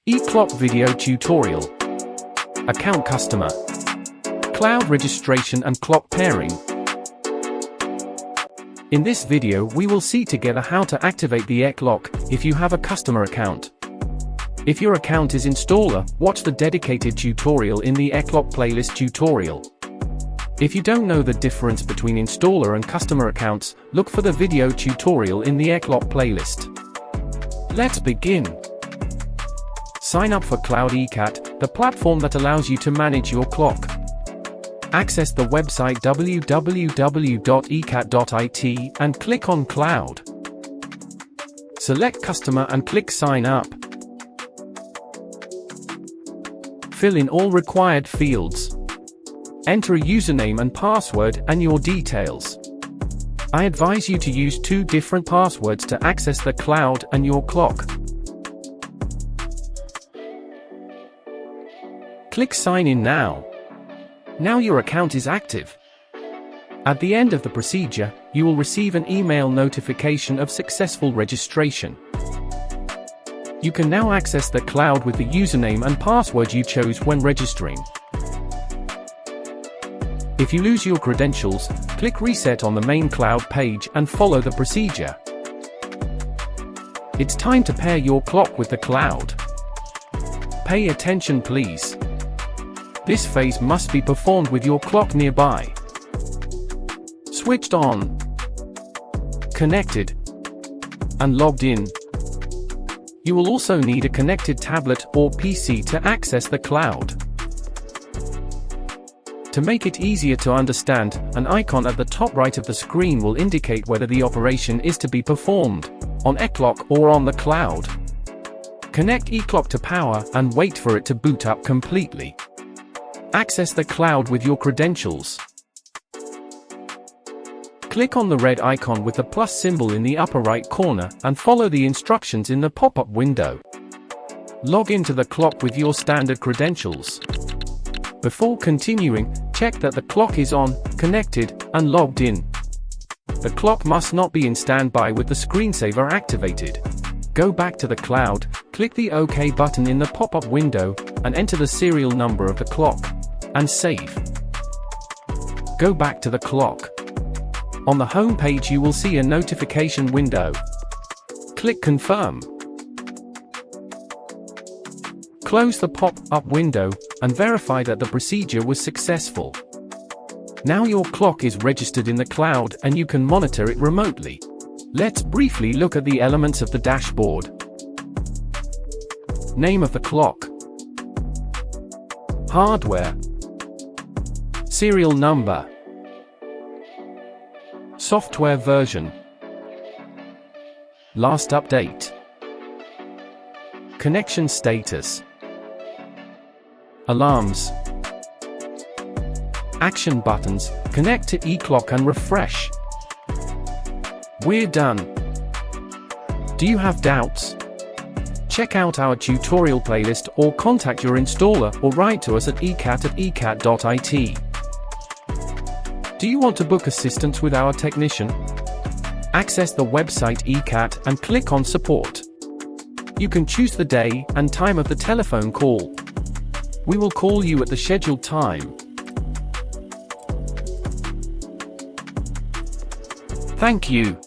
E.Klok video tutorial. Account customer, cloud registration and clock pairing. In this video we will see together how to activate the E.Klok if you have a customer account. If your account is installer, watch the dedicated tutorial in the E.Klok playlist tutorial. If you don't know the difference between installer and customer accounts, look for the video tutorial in the E.Klok playlist. Let's begin. Sign up for Cloud E.Kat, the platform that allows you to manage your clock. Access the website www.ekat.it and click on Cloud. Select Customer and click Sign Up. Fill in all required fields. Enter a username and password and your details. I advise you to use 2 different passwords to access the cloud and your clock. Click Sign In now. Now your account is active. At the end of the procedure, you will receive an email notification of successful registration. You can now access the cloud with the username and password you chose when registering. If you lose your credentials, click Reset on the main cloud page and follow the procedure. It's time to pair your clock with the cloud. Pay attention please. This phase must be performed with your clock nearby. Switched on, connected, and logged in. You will also need a connected tablet or PC to access the cloud. To make it easier to understand, an icon at the top right of the screen will indicate whether the operation is to be performed on E.Klok or on the cloud. Connect E.Klok to power and wait for it to boot up completely. Access the cloud with your credentials. Click on the red icon with the plus symbol in the upper right corner and follow the instructions in the pop-up window. Log into the clock with your standard credentials. Before continuing, check that the clock is on, connected, and logged in. The clock must not be in standby with the screensaver activated. Go back to the cloud, click the OK button in the pop-up window, and enter the serial number of the clock, and save. Go back to the clock. On the home page you will see a notification window. Click Confirm. Close the pop-up window, and verify that the procedure was successful. Now your clock is registered in the cloud and you can monitor it remotely. Let's briefly look at the elements of the dashboard. Name of the clock. Hardware. Serial number. Software version. Last update. Connection status. Alarms. Action buttons. Connect to E.Klok and refresh. We're done. Do you have doubts? Check out our tutorial playlist or contact your installer or write to us at ekat@ekat.it. Do you want to book assistance with our technician? Access the website E.Kat and click on Support. You can choose the day and time of the telephone call. We will call you at the scheduled time. Thank you.